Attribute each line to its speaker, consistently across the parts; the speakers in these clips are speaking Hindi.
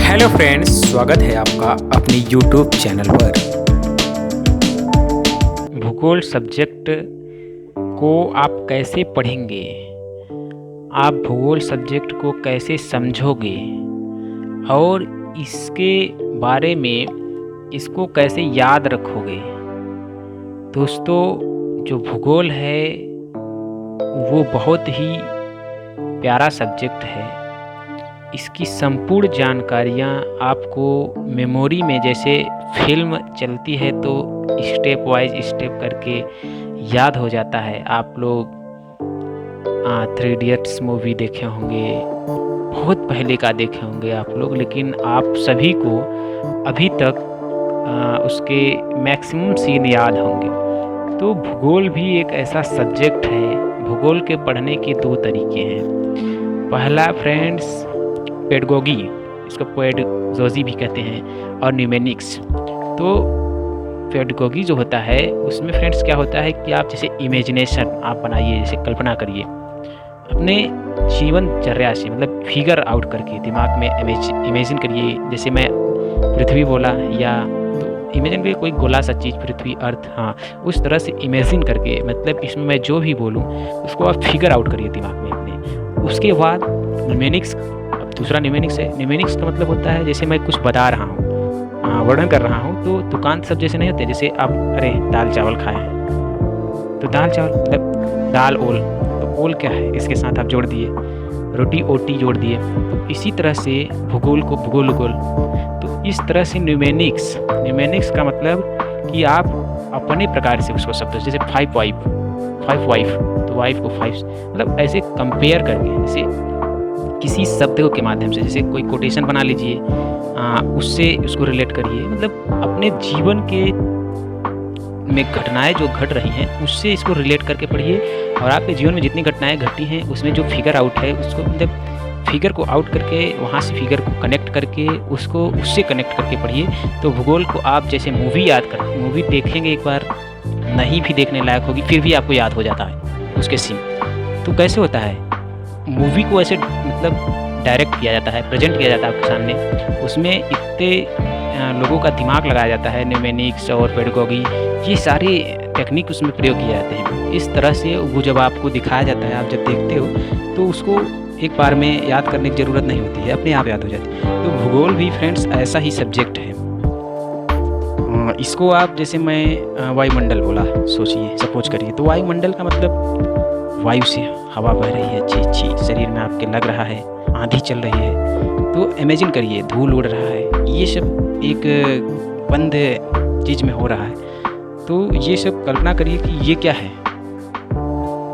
Speaker 1: हेलो फ्रेंड्स, स्वागत है आपका अपने यूट्यूब चैनल पर। भूगोल सब्जेक्ट को आप कैसे पढ़ेंगे, आप भूगोल सब्जेक्ट को कैसे समझोगे और इसके बारे में इसको कैसे याद रखोगे। दोस्तों, जो भूगोल है वो बहुत ही प्यारा सब्जेक्ट है। इसकी संपूर्ण जानकारियाँ आपको मेमोरी में, जैसे फिल्म चलती है तो स्टेप वाइज स्टेप करके याद हो जाता है। आप लोग 3 इडियट्स मूवी देखे होंगे, बहुत पहले का देखे होंगे आप लोग, लेकिन आप सभी को अभी तक उसके मैक्सिमम सीन याद होंगे। तो भूगोल भी एक ऐसा सब्जेक्ट है। भूगोल के पढ़ने के 2 तरीके हैं। पहला फ्रेंड्स पेडागोगी, इसको पेडागोजी भी कहते हैं, और न्यूमेरिक्स। तो पेडागोगी जो होता है उसमें फ्रेंड्स क्या होता है कि आप जैसे इमेजिनेशन आप बनाइए, जैसे कल्पना करिए अपने जीवनचर्या से, मतलब फिगर आउट करके दिमाग में इमेजिन करिए। जैसे मैं पृथ्वी बोला, या तो इमेजिन करिए कोई गोला सा चीज़, पृथ्वी, अर्थ, हाँ, उस तरह से इमेजिन करके, मतलब इसमें मैं जो भी बोलूँ उसको आप फिगर आउट करिए दिमाग में अपने। उसके बाद न्यूमेरिक्स, दूसरा न्यूमेरिक्स है। न्यूमेरिक्स का मतलब होता है जैसे मैं कुछ बता रहा हूँ, वर्णन कर रहा हूँ, तो दुकान सब जैसे नहीं होते, जैसे आप अरे दाल चावल खाए हैं, तो दाल चावल मतलब दाल ओल, तो ओल क्या है, इसके साथ आप जोड़ दिए, रोटी ओटी जोड़ दिए। तो इसी तरह से भूगोल को भूगोल उगोल। तो इस तरह से न्यूमेरिक्स का मतलब कि आप अपने प्रकार से उसको शब्द, जैसे 5 वाइफ, तो वाइफ को 5, मतलब ऐसे कंपेयर करके, जैसे किसी शब्द के माध्यम से, जैसे कोई कोटेशन बना लीजिए, उससे उसको रिलेट करिए, मतलब अपने जीवन के में घटनाएं जो घट रही हैं उससे इसको रिलेट करके पढ़िए। और आपके जीवन में जितनी घटनाएं घटी हैं उसमें जो फिगर आउट है उसको, मतलब फिगर को आउट करके वहाँ से फिगर को कनेक्ट करके उसको उससे कनेक्ट करके पढ़िए। तो भूगोल को आप जैसे मूवी याद कर, मूवी देखेंगे एक बार, नहीं भी देखने लायक होगी फिर भी आपको याद हो जाता है उसके सीन। तो कैसे होता है, मूवी को ऐसे मतलब डायरेक्ट किया जाता है, प्रेजेंट किया जाता है आपके सामने, उसमें इतने लोगों का दिमाग लगाया जाता है। न्यूमेरिक्स और पेडागोगी, ये सारे टेक्निक उसमें प्रयोग किए जाते हैं। इस तरह से वो जब आपको दिखाया जाता है, आप जब देखते हो तो उसको एक बार में याद करने की ज़रूरत नहीं होती है, अपने आप याद हो जाती है। तो भूगोल भी फ्रेंड्स ऐसा ही सब्जेक्ट है। इसको आप, जैसे मैं वायुमंडल बोला, सोचिए, सपोज करिए, तो वायुमंडल का मतलब वायु से हवा बह रही है अच्छी अच्छी, शरीर में आपके लग रहा है, आंधी चल रही है, तो इमेजिन करिए धूल उड़ रहा है, ये सब एक बंद चीज़ में हो रहा है। तो ये सब कल्पना करिए कि ये क्या है।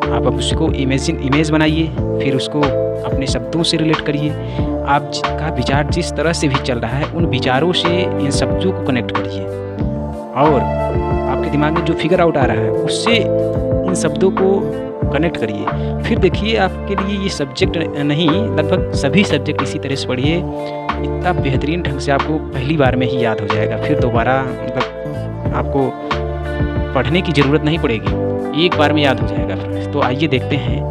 Speaker 1: आप अब उसको इमेज बनाइए, फिर उसको अपने शब्दों से रिलेट करिए। आपका विचार जिस तरह से भी चल रहा है उन विचारों से इन शब्दों को कनेक्ट करिए, और आपके दिमाग में जो फिगर आउट आ रहा है उससे इन शब्दों को कनेक्ट करिए। फिर देखिए आपके लिए ये सब्जेक्ट नहीं, लगभग सभी सब्जेक्ट इसी तरह से पढ़िए, इतना बेहतरीन ढंग से आपको पहली बार में ही याद हो जाएगा। फिर दोबारा मतलब आपको पढ़ने की ज़रूरत नहीं पड़ेगी, एक बार में याद हो जाएगा। तो आइए देखते हैं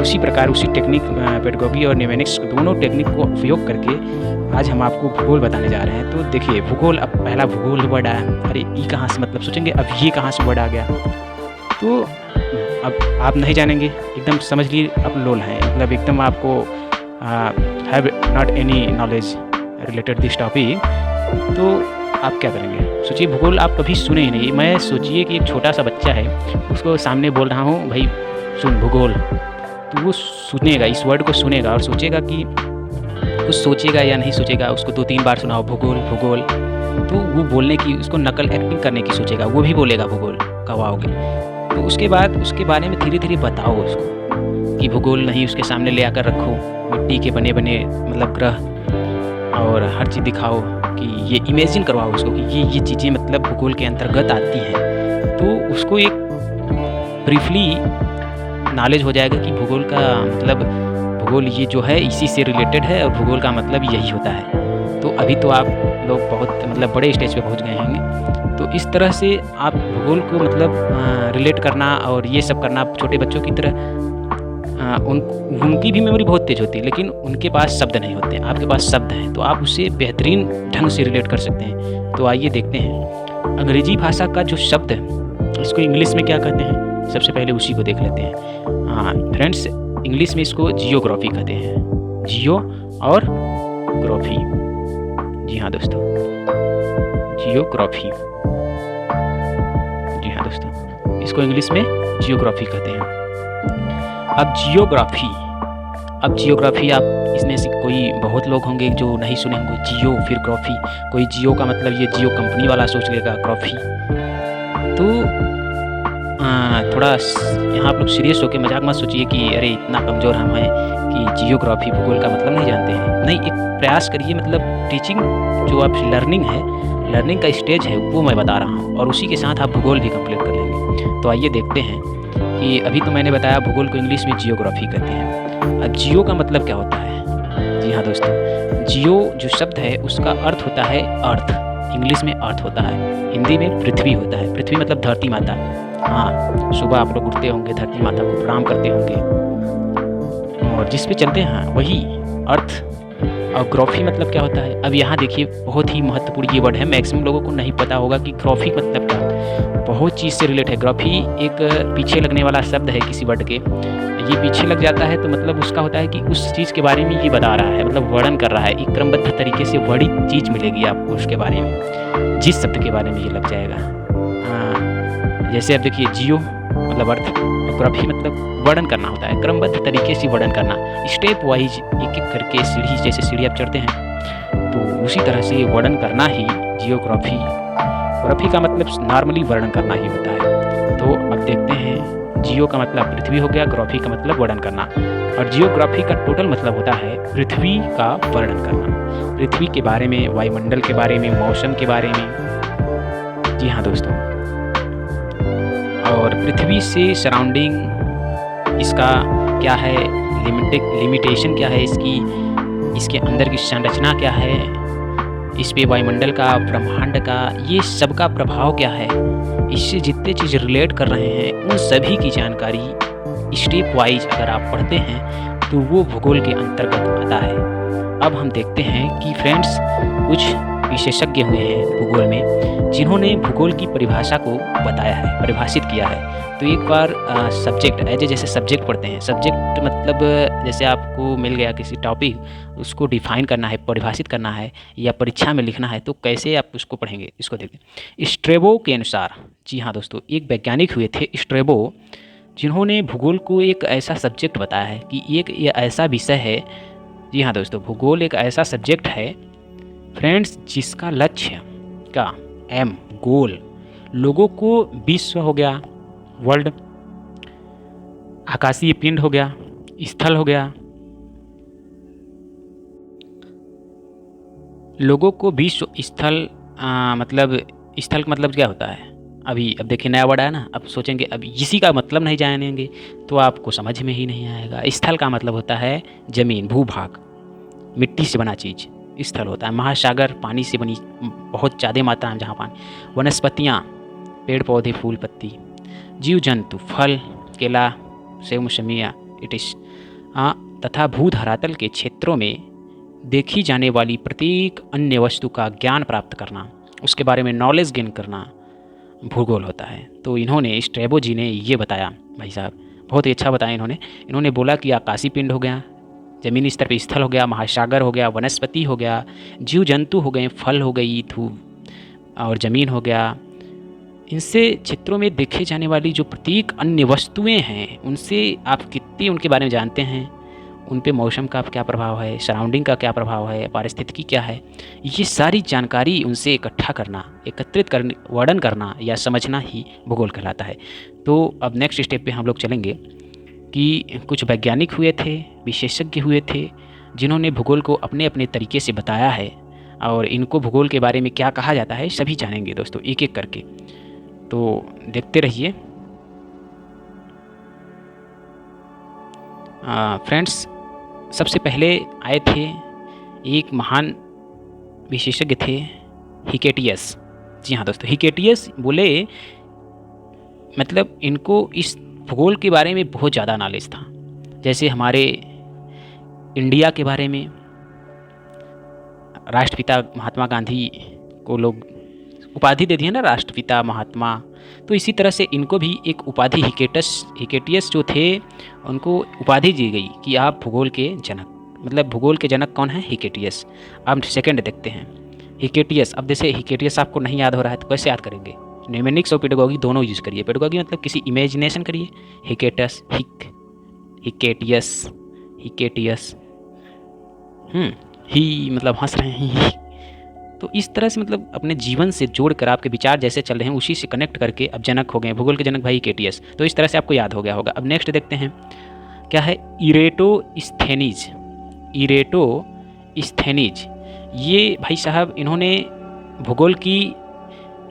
Speaker 1: उसी प्रकार, उसी टेक्निक, पेडागोगी और न्यूमेरिक्स दोनों टेक्निक को उपयोग करके आज हम आपको भूगोल बताने जा रहे हैं। तो देखिए भूगोल, अब पहला भूगोल वर्ड आया, अरे ये कहाँ से, मतलब सोचेंगे अब ये कहाँ से वर्ड आ गया। तो अब आप नहीं जानेंगे, एकदम समझ लीजिए आप लोल हैं, मतलब एकदम आपको have not any knowledge related this topic. तो आप क्या करेंगे, सोचिए भूगोल आप कभी सुने ही नहीं। मैं सोचिए कि एक छोटा सा बच्चा है, उसको सामने बोल रहा हूँ भाई सुन भूगोल, तो वो सुनेगा, इस वर्ड को सुनेगा और सोचेगा कि कुछ सोचेगा या नहीं सोचेगा। उसको 2-3 बार सुनाओ भूगोल भूगोल, तो वो बोलने की, उसको नकल एक्टिंग करने की सोचेगा, वो भी बोलेगा भूगोल, कब आओगे। तो उसके बाद उसके बारे में धीरे धीरे बताओ उसको कि भूगोल नहीं, उसके सामने ले आकर रखो मिट्टी के बने बने मतलब ग्रह, और हर चीज़ दिखाओ कि ये इमेजिन करवाओ उसको कि ये चीज़ें मतलब भूगोल के अंतर्गत आती हैं। तो उसको एक ब्रीफली नॉलेज हो जाएगा कि भूगोल का मतलब, भूगोल ये जो है इसी से रिलेटेड है और भूगोल का मतलब यही होता है। तो अभी तो आप लोग बहुत मतलब बड़े स्टेज पे पहुंच गए होंगे। तो इस तरह से आप भूगोल को मतलब रिलेट करना और ये सब करना छोटे बच्चों की तरह उनकी भी मेमोरी बहुत तेज़ होती है, लेकिन उनके पास शब्द नहीं होते। आपके पास शब्द हैं तो आप उसे बेहतरीन ढंग से रिलेट कर सकते हैं। तो आइए देखते हैं अंग्रेजी भाषा का जो शब्द है इसको इंग्लिश में क्या कहते हैं। सबसे पहले उसी को देख लेते हैं। हाँ फ्रेंड्स, इंग्लिश में इसको जियोग्राफी कहते हैं। जियो और ग्राफी, जी हाँ दोस्तों, जियोग्राफी, जी हाँ दोस्तों, इसको इंग्लिश में जियोग्राफी कहते हैं। अब जियोग्राफी आप इसमें से कोई बहुत लोग होंगे जो नहीं सुने होंगे। जियो फिर ग्राफी, कोई जियो का मतलब ये जियो कंपनी वाला सोच लेगा ग्राफी। तो थोड़ा यहाँ आप लोग सीरियस होकर मजाक मत सोचिए कि अरे इतना कमज़ोर हम हैं कि जियोग्राफी भूगोल का मतलब नहीं जानते हैं। नहीं, एक प्रयास करिए, मतलब टीचिंग जो आप लर्निंग का स्टेज है वो मैं बता रहा हूँ, और उसी के साथ आप भूगोल भी कंप्लीट कर लेंगे। तो आइए देखते हैं कि अभी तो मैंने बताया भूगोल को इंग्लिश में जियोग्राफी कहते हैं। अब जियो का मतलब क्या होता है? जी हाँ दोस्तों, जियो जो शब्द है उसका अर्थ होता है अर्थ। इंग्लिश में अर्थ होता है, हिंदी में पृथ्वी होता है। पृथ्वी मतलब धरती माता। हाँ, सुबह आप लोग उठते होंगे, धरती माता को प्रणाम करते होंगे और जिस पे चलते हैं वही अर्थ। और ग्राफी मतलब क्या होता है? अब यहाँ देखिए, बहुत ही महत्वपूर्ण ये वर्ड है, मैक्सिमम लोगों को नहीं पता होगा कि ग्राफी मतलब क्या होता है। बहुत चीज़ से रिलेट है। ग्राफी एक पीछे लगने वाला शब्द है किसी वर्ड के। ये पीछे लग जाता है तो मतलब उसका होता है कि उस चीज़ के बारे में ये बता रहा है, मतलब वर्णन कर रहा है। एक क्रमबद्ध तरीके से वर्णित चीज़ मिलेगी आपको उसके बारे में, जिस शब्द के बारे में ये लग जाएगा। हाँ, जैसे अब देखिए, जियो मतलब अर्थ, ग्राफी मतलब वर्णन करना होता है, क्रमबद्ध तरीके से वर्णन करना, स्टेप वाइज एक एक करके सीढ़ी, जैसे सीढ़ी आप चढ़ते हैं तो उसी तरह से वर्णन करना ही जियोग्राफी। ग्राफी का मतलब नॉर्मली वर्णन करना ही होता है। तो अब देखते हैं, जियो का मतलब पृथ्वी हो गया, ग्राफी का मतलब वर्णन करना, और जियोग्राफी का टोटल मतलब होता है पृथ्वी का वर्णन करना। पृथ्वी के बारे में, वायुमंडल के बारे में, मौसम के बारे में। जी हाँ दोस्तों, और पृथ्वी से सराउंडिंग इसका क्या है, लिमिटेशन क्या है इसकी, इसके अंदर की संरचना क्या है, इस पे वायुमंडल का, ब्रह्मांड का, ये सब का प्रभाव क्या है, इससे जितने चीज़ रिलेट कर रहे हैं उन सभी की जानकारी स्टेप वाइज अगर आप पढ़ते हैं तो वो भूगोल के अंतर्गत आता है। अब हम देखते हैं कि फ्रेंड्स, कुछ विशेषज्ञ हुए हैं भूगोल में जिन्होंने भूगोल की परिभाषा को बताया है, परिभाषित किया है। तो एक बार सब्जेक्ट जैसे सब्जेक्ट पढ़ते हैं। सब्जेक्ट मतलब जैसे आपको मिल गया किसी टॉपिक, उसको डिफाइन करना है, परिभाषित करना है या परीक्षा में लिखना है, तो कैसे आप उसको पढ़ेंगे, इसको देखते हैं। स्ट्रेबो के अनुसार, जी हाँ दोस्तों, एक वैज्ञानिक हुए थे स्ट्रेबो, जिन्होंने भूगोल को एक ऐसा सब्जेक्ट बताया है कि एक ये ऐसा विषय है। जी हाँ दोस्तों, भूगोल एक ऐसा सब्जेक्ट है फ्रेंड्स जिसका लक्ष्य का एम, गोल, लोगों को विश्व हो गया, वर्ल्ड, आकाशीय पिंड हो गया, स्थल हो गया, लोगों को विश्व, स्थल, मतलब स्थल का मतलब क्या होता है? अब देखिए नया वर्ड आया ना, अब सोचेंगे अब इसी का मतलब नहीं जानेंगे तो आपको समझ में ही नहीं आएगा। स्थल का मतलब होता है जमीन, भूभाग, मिट्टी से बना चीज़ स्थल होता है। महासागर, पानी से बनी बहुत ज़्यादा मात्रा में जहाँ पानी, वनस्पतियाँ, पेड़ पौधे, फूल पत्ती, जीव जंतु, फल, केला, सेब, मौसमी, इटिस, तथा भूधरातल के क्षेत्रों में देखी जाने वाली प्रत्येक अन्य वस्तु का ज्ञान प्राप्त करना, उसके बारे में नॉलेज गेन करना भूगोल होता है। तो इन्होंने, स्ट्रेबो जी ने ये बताया, भाई साहब बहुत ही अच्छा बताया इन्होंने बोला कि आकाशीय पिंड हो गया, ज़मीनी स्तर पर स्थल हो गया, महासागर हो गया, वनस्पति हो गया, जीव जंतु हो गए, फल हो गई, धूप और ज़मीन हो गया, इनसे क्षेत्रों में देखे जाने वाली जो प्रत्येक अन्य वस्तुएं हैं उनसे आप कितनी उनके बारे में जानते हैं, उन पे मौसम का क्या प्रभाव है, सराउंडिंग का क्या प्रभाव है, पारिस्थितिकी क्या है, ये सारी जानकारी उनसे इकट्ठा करना, एकत्रित करने, वर्णन करना या समझना ही भूगोल कहलाता है। तो अब नेक्स्ट स्टेप पे हम लोग चलेंगे कि कुछ वैज्ञानिक हुए थे, विशेषज्ञ हुए थे, जिन्होंने भूगोल को अपने अपने तरीके से बताया है, और इनको भूगोल के बारे में क्या कहा जाता है सभी जानेंगे दोस्तों, एक एक करके। तो देखते रहिए। फ्रेंड्स, सबसे पहले आए थे एक महान विशेषज्ञ थे, हिकेटियस। जी हाँ दोस्तों, हिकेटियस बोले, मतलब इनको इस भूगोल के बारे में बहुत ज़्यादा नॉलेज था। जैसे हमारे इंडिया के बारे में राष्ट्रपिता महात्मा गांधी को लोग उपाधि दे दी है ना, राष्ट्रपिता महात्मा। तो इसी तरह से इनको भी एक उपाधि हिकेटियस जो थे उनको उपाधि दी गई कि आप भूगोल के जनक, मतलब भूगोल के जनक कौन है? हिकेटियस। अब सेकंड देखते हैं हिकेटियस। अब जैसे हिकेटियस आपको नहीं याद हो रहा है तो कैसे याद करेंगे? निमेनिक्स और पेडागोगी दोनों यूज करिए। पेडागोगी मतलब किसी इमेजिनेशन करिए, हिकेटस हिकेटियस ही मतलब हंस रहे हैं तो इस तरह से मतलब अपने जीवन से जोड़कर आपके विचार जैसे चल रहे हैं उसी से कनेक्ट करके अब जनक हो गए, भूगोल के जनक भाई हिकेटियस। तो इस तरह से आपको याद हो गया होगा। अब नेक्स्ट देखते हैं क्या है? इरेटोस्थेनीज। ये भाई साहब इन्होंने भूगोल की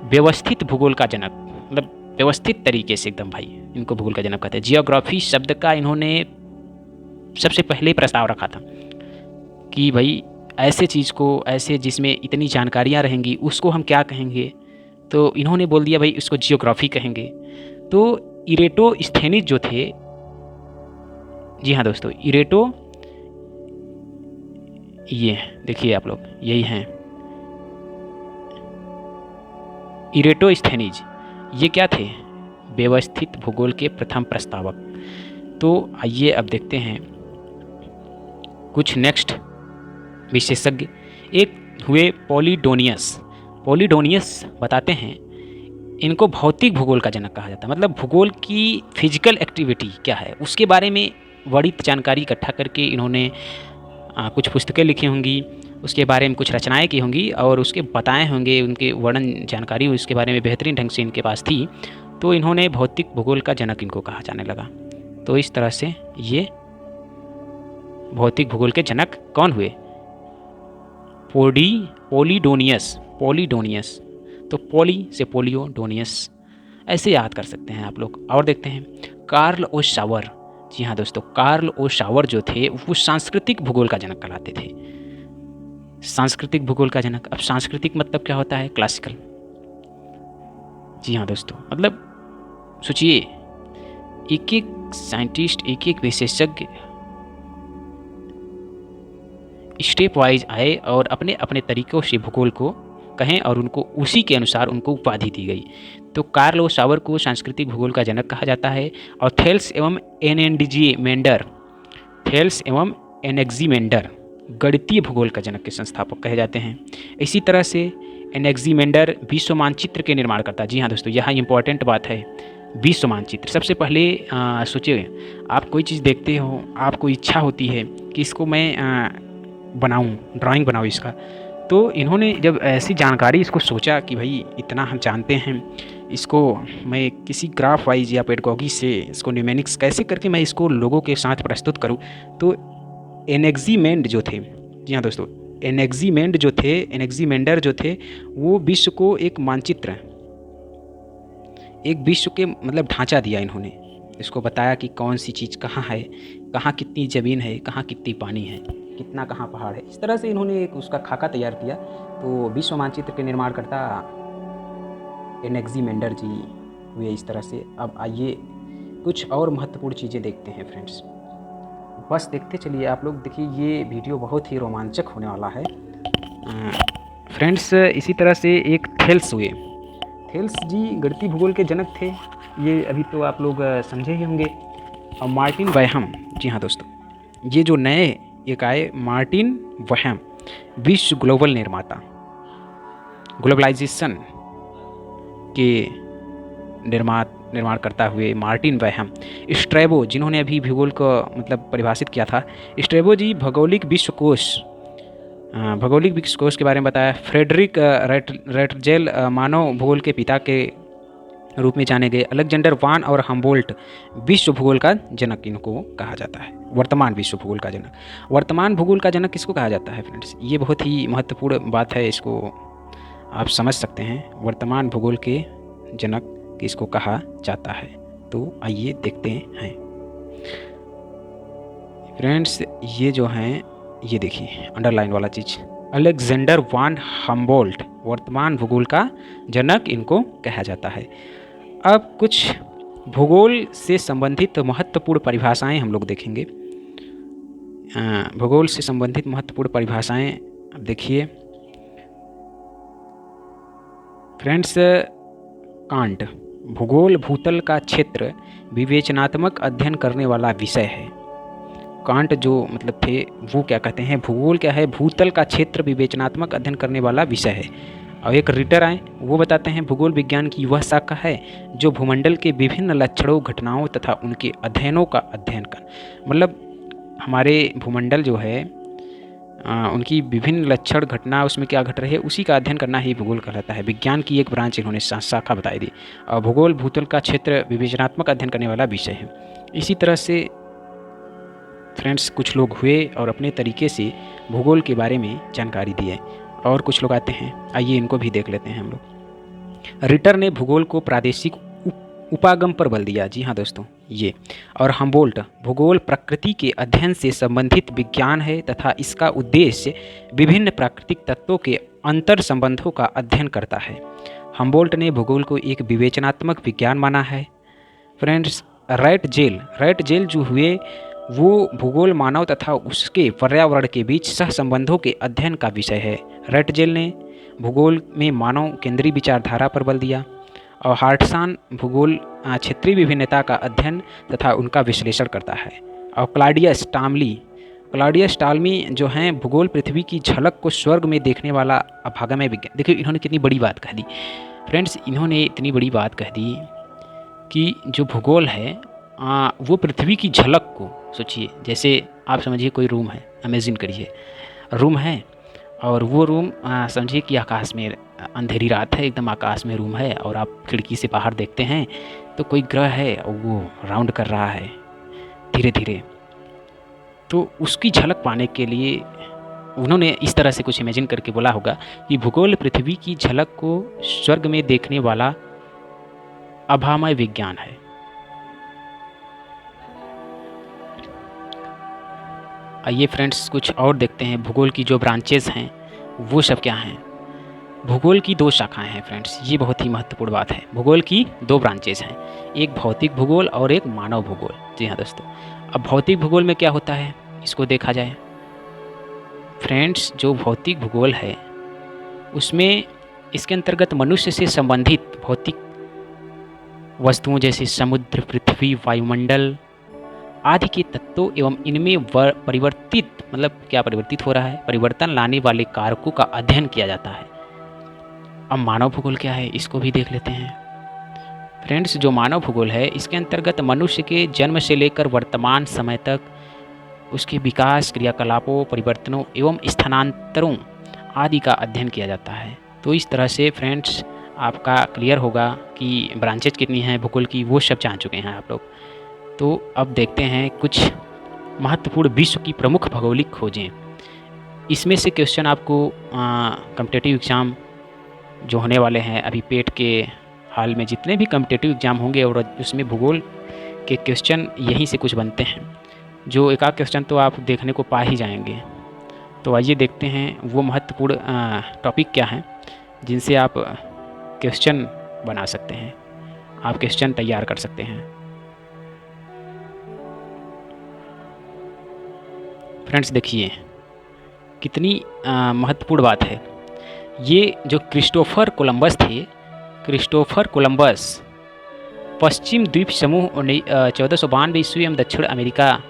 Speaker 1: व्यवस्थित भूगोल का जनक, मतलब व्यवस्थित तरीके से एकदम भाई इनको भूगोल का जनक कहते हैं। जियोग्राफी शब्द का इन्होंने सबसे पहले प्रस्ताव रखा था कि भाई ऐसे चीज़ को, ऐसे जिसमें इतनी जानकारियाँ रहेंगी उसको हम क्या कहेंगे? तो इन्होंने बोल दिया भाई इसको जियोग्राफी कहेंगे। तो इरेटोस्थेनीज जो थे, जी हाँ दोस्तों, ये देखिए आप लोग यही हैं इरेटोस्थेनीज। ये क्या थे? व्यवस्थित भूगोल के प्रथम प्रस्तावक। तो आइए अब देखते हैं कुछ नेक्स्ट विशेषज्ञ। एक हुए पॉलीडोनियस बताते हैं इनको भौतिक भूगोल का जनक कहा जाता है। मतलब भूगोल की फिजिकल एक्टिविटी क्या है उसके बारे में बड़ी जानकारी इकट्ठा करके इन्होंने कुछ पुस्तकें लिखी होंगी, उसके बारे में कुछ रचनाएं की होंगी और उसके बताए होंगे, उनके वर्णन जानकारी उसके बारे में बेहतरीन ढंग से इनके पास थी। तो इन्होंने भौतिक भूगोल का जनक इनको कहा जाने लगा। तो इस तरह से ये भौतिक भूगोल के जनक कौन हुए? पॉलीडोनियस। तो पॉली से पोलियो, डोनियस, ऐसे याद कर सकते हैं आप लोग। और देखते हैं कार्ल ओ शावर। जी हाँ दोस्तों, कार्ल ओ शावर जो थे वो सांस्कृतिक भूगोल का जनक कहलाते थे। सांस्कृतिक भूगोल का जनक। अब सांस्कृतिक मतलब क्या होता है? क्लासिकल। जी हाँ दोस्तों, मतलब सोचिए एक एक साइंटिस्ट, एक एक विशेषज्ञ स्टेप वाइज आए और अपने अपने तरीक़ों से भूगोल को कहें और उनको उसी के अनुसार उनको उपाधि दी गई। तो कार्ल ओ शावर को सांस्कृतिक भूगोल का जनक कहा जाता है। और थेल्स एवं एनेक्सीमेंडर गणितीय भूगोल का जनक के संस्थापक कहे जाते हैं। इसी तरह से एनेक्सीमेंडर विश्व मानचित्र के निर्माण करता है। जी हाँ दोस्तों, यहाँ इंपॉर्टेंट बात है, विश्व मानचित्र। सबसे पहले सोचिए आप कोई चीज़ देखते हो, आपको इच्छा होती है कि इसको मैं बनाऊं, ड्राइंग बनाऊं इसका। तो इन्होंने जब ऐसी जानकारी इसको सोचा कि भाई इतना हम जानते हैं, इसको मैं किसी ग्राफ वाइज या पेडागोगी से इसको न्यूमेरिक्स कैसे करके मैं इसको लोगों के साथ प्रस्तुत करूं। तो एनेक्सीमेंडर जो थे वो विश्व को एक मानचित्र, एक विश्व के मतलब ढांचा दिया इन्होंने। इसको बताया कि कौन सी चीज़ कहाँ है, कहाँ कितनी ज़मीन है, कहाँ कितनी पानी है, कितना कहाँ पहाड़ है। इस तरह से इन्होंने एक उसका खाका तैयार किया। तो विश्व मानचित्र के निर्माण करता एनेक्सीमेंडर जी हुए इस तरह से। अब आइए कुछ और महत्वपूर्ण चीज़ें देखते हैं फ्रेंड्स। बस देखते चलिए आप लोग। देखिए ये वीडियो बहुत ही रोमांचक होने वाला है फ्रेंड्स। इसी तरह से एक थेल्स हुए। थेल्स जी गणितीय भूगोल के जनक थे, ये अभी तो आप लोग समझे ही होंगे। और मार्टिन वैहम, जी हाँ दोस्तों, ये जो नए एक आए मार्टिन वैहम, विश्व ग्लोबल निर्माता, ग्लोबलाइजेशन के निर्माण करता हुए मार्टिन वैहम। स्ट्रैबो, जिन्होंने अभी भूगोल को मतलब परिभाषित किया था, स्ट्रैबो जी भौगोलिक विश्वकोश के बारे में बताया। फ्रेडरिक रेटजेल मानव भूगोल के पिता के रूप में जाने गए। अलेक्जेंडर वान और हम्बोल्ट विश्व भूगोल का जनक इनको कहा जाता है। वर्तमान विश्व भूगोल का जनक, वर्तमान भूगोल का जनक किसको कहा जाता है फ्रेंड्स? ये बहुत ही महत्वपूर्ण बात है, इसको आप समझ सकते हैं। वर्तमान भूगोल के जनक किसको कहा जाता है? तो आइए देखते हैं फ्रेंड्स। ये जो हैं, ये देखिए अंडरलाइन वाला चीज़, अलेक्जेंडर वान हम्बोल्ट वर्तमान भूगोल का जनक इनको कहा जाता है। अब कुछ भूगोल से संबंधित महत्वपूर्ण परिभाषाएं हम लोग देखेंगे। भूगोल से संबंधित महत्वपूर्ण परिभाषाएं अब देखिए फ्रेंड्स। कांट, भूगोल भूतल का क्षेत्र विवेचनात्मक अध्ययन करने वाला विषय है। कांट जो मतलब थे वो क्या कहते हैं, भूगोल क्या है, भूतल का क्षेत्र विवेचनात्मक अध्ययन करने वाला विषय है। और एक रिटर आए वो बताते हैं भूगोल विज्ञान की वह शाखा है जो भूमंडल के विभिन्न लक्षणों, घटनाओं तथा उनके अध्ययनों का अध्ययन कर, मतलब हमारे भूमंडल जो है उनकी विभिन्न लक्षण, घटना, उसमें क्या घट रही है उसी का अध्ययन करना ही भूगोल कहलाता है। विज्ञान की एक ब्रांच इन्होंने शाखा बताई दी। और भूगोल भूतल का क्षेत्र विवेचनात्मक अध्ययन करने वाला विषय है। इसी तरह से फ्रेंड्स कुछ लोग हुए और अपने तरीके से भूगोल के बारे में जानकारी दिए। और कुछ लोग आते हैं, आइए इनको भी देख लेते हैं हम लोग। रिटर ने भूगोल को प्रादेशिक उपागम पर बल दिया। जी हाँ दोस्तों, ये। और हम्बोल्ट, भूगोल प्रकृति के अध्ययन से संबंधित विज्ञान है तथा इसका उद्देश्य विभिन्न प्राकृतिक तत्वों के अंतर संबंधों का अध्ययन करता है। हम्बोल्ट ने भूगोल को एक विवेचनात्मक विज्ञान माना है। फ्रेंड्स रैट जेल जो हुए वो भूगोल मानव तथा उसके पर्यावरण के बीच सहसंबंधों के अध्ययन का विषय है। रैट जेल ने भूगोल में मानव केंद्रीय विचारधारा पर बल दिया। और हार्टसान भूगोल क्षेत्रीय विभिन्नता का अध्ययन तथा उनका विश्लेषण करता है। और क्लॉडियस टालमी जो हैं भूगोल पृथ्वी की झलक को स्वर्ग में देखने वाला अभागमय विज्ञान। देखिए इन्होंने कितनी बड़ी बात कह दी फ्रेंड्स, इन्होंने इतनी बड़ी बात कह दी कि जो भूगोल है वो पृथ्वी की झलक को, सोचिए जैसे आप समझिए कोई रूम है, इमेजिन करिए रूम है और वो रूम समझिए कि आकाश में अंधेरी रात है, एकदम आकाश में रूम है और आप खिड़की से बाहर देखते हैं तो कोई ग्रह है और वो राउंड कर रहा है धीरे धीरे। तो उसकी झलक पाने के लिए उन्होंने इस तरह से कुछ इमेजिन करके बोला होगा कि भूगोल पृथ्वी की झलक को स्वर्ग में देखने वाला अभामय विज्ञान है। आइए फ्रेंड्स कुछ और देखते हैं भूगोल की जो ब्रांचेस हैं वो सब क्या हैं। भूगोल की 2 शाखाएं हैं फ्रेंड्स, ये बहुत ही महत्वपूर्ण बात है। भूगोल की 2 ब्रांचेस हैं, एक भौतिक भूगोल और एक मानव भूगोल। जी हाँ दोस्तों, अब भौतिक भूगोल में क्या होता है इसको देखा जाए। फ्रेंड्स जो भौतिक भूगोल है उसमें इसके अंतर्गत मनुष्य से संबंधित भौतिक वस्तुओं जैसे समुद्र, पृथ्वी, वायुमंडल आदि के तत्वों एवं इनमें परिवर्तित, मतलब क्या परिवर्तित हो रहा है, परिवर्तन लाने वाले कारकों का अध्ययन किया जाता है। अब मानव भूगोल क्या है इसको भी देख लेते हैं। फ्रेंड्स जो मानव भूगोल है इसके अंतर्गत मनुष्य के जन्म से लेकर वर्तमान समय तक उसके विकास, क्रियाकलापों, परिवर्तनों एवं स्थानांतरों आदि का अध्ययन किया जाता है। तो इस तरह से फ्रेंड्स आपका क्लियर होगा कि ब्रांचेज कितनी हैं भूगोल की, वो सब जान चुके हैं आप लोग। तो अब देखते हैं कुछ महत्वपूर्ण विश्व की प्रमुख भौगोलिक खोजें। इसमें से क्वेश्चन आपको कॉम्पिटिटिव एग्ज़ाम जो होने वाले हैं अभी पेट के हाल में जितने भी कॉम्पिटिटिव एग्ज़ाम होंगे और उसमें भूगोल के क्वेश्चन यहीं से कुछ बनते हैं, जो एक आध क्वेश्चन तो आप देखने को पा ही जाएंगे। तो आइए देखते हैं वो महत्वपूर्ण टॉपिक क्या हैं जिनसे आप क्वेश्चन बना सकते हैं, आप क्वेश्चन तैयार कर सकते हैं। फ्रेंड्स देखिए कितनी महत्वपूर्ण बात है। ये जो क्रिस्टोफर कोलंबस थे, क्रिस्टोफर कोलंबस पश्चिम द्वीप समूह 1492 ईस्वी में दक्षिण अमेरिका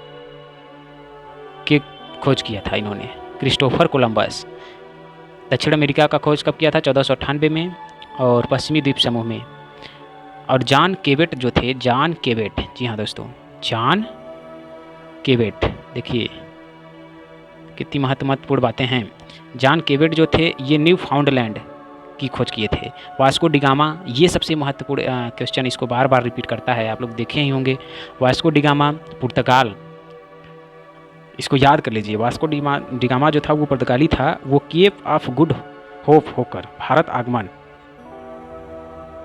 Speaker 1: के खोज किया था इन्होंने। क्रिस्टोफर कोलंबस दक्षिण अमेरिका का खोज कब किया था? 1498 में और पश्चिमी द्वीप समूह में। और जॉन केवेट जो थे, जॉन केवेट, जी हाँ दोस्तों, जॉन केवेट, देखिए कितनी महत्वपूर्ण बातें हैं। जॉन केवेट जो थे ये न्यू फाउंडलैंड की खोज किए थे। वास्को डिगामा, ये सबसे महत्वपूर्ण क्वेश्चन, इसको बार बार रिपीट करता है, आप लोग देखे ही होंगे। वास्को डिगामा पुर्तगाल, इसको याद कर लीजिए। वास्को डिगामा जो था वो पुर्तगाली था। वो केप ऑफ गुड होप होकर भारत आगमन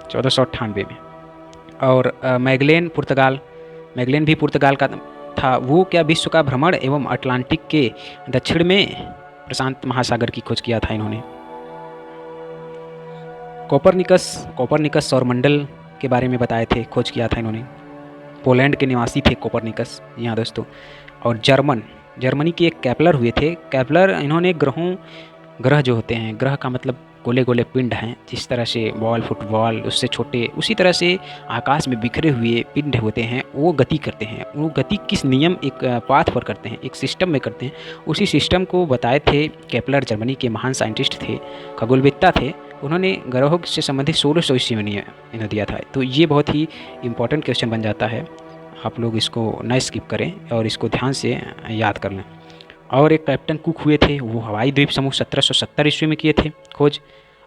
Speaker 1: 1498 में। और मैगलेन भी पुर्तगाल का था। वो क्या विश्व का भ्रमण एवं अटलांटिक के दक्षिण में प्रशांत महासागर की खोज किया था इन्होंने। कोपरनिकस सौरमंडल के बारे में बताए थे, खोज किया था इन्होंने।
Speaker 2: पोलैंड के निवासी थे कोपरनिकस, यहाँ दोस्तों। और जर्मनी के एक केपलर हुए थे। केपलर इन्होंने ग्रह जो होते हैं, ग्रह का मतलब गोले गोले पिंड हैं, जिस तरह से बॉल फुटबॉल उससे छोटे, उसी तरह से आकाश में बिखरे हुए पिंड होते हैं, वो गति करते हैं। वो गति किस नियम एक पाथ पर करते हैं, एक सिस्टम में करते हैं। उसी सिस्टम को बताए थे केपलर, जर्मनी के महान साइंटिस्ट थे, खगोलवेत्ता थे। उन्होंने ग्रहों से संबंधित 1600 ईस्वी में इन्हें दिया था। तो ये बहुत ही इंपॉर्टेंट क्वेश्चन बन जाता है, आप लोग इसको न स्किप करें और इसको ध्यान से याद कर लें। और एक कैप्टन कुक हुए थे, वो हवाई द्वीप समूह 1770 ईस्वी में किए थे खोज।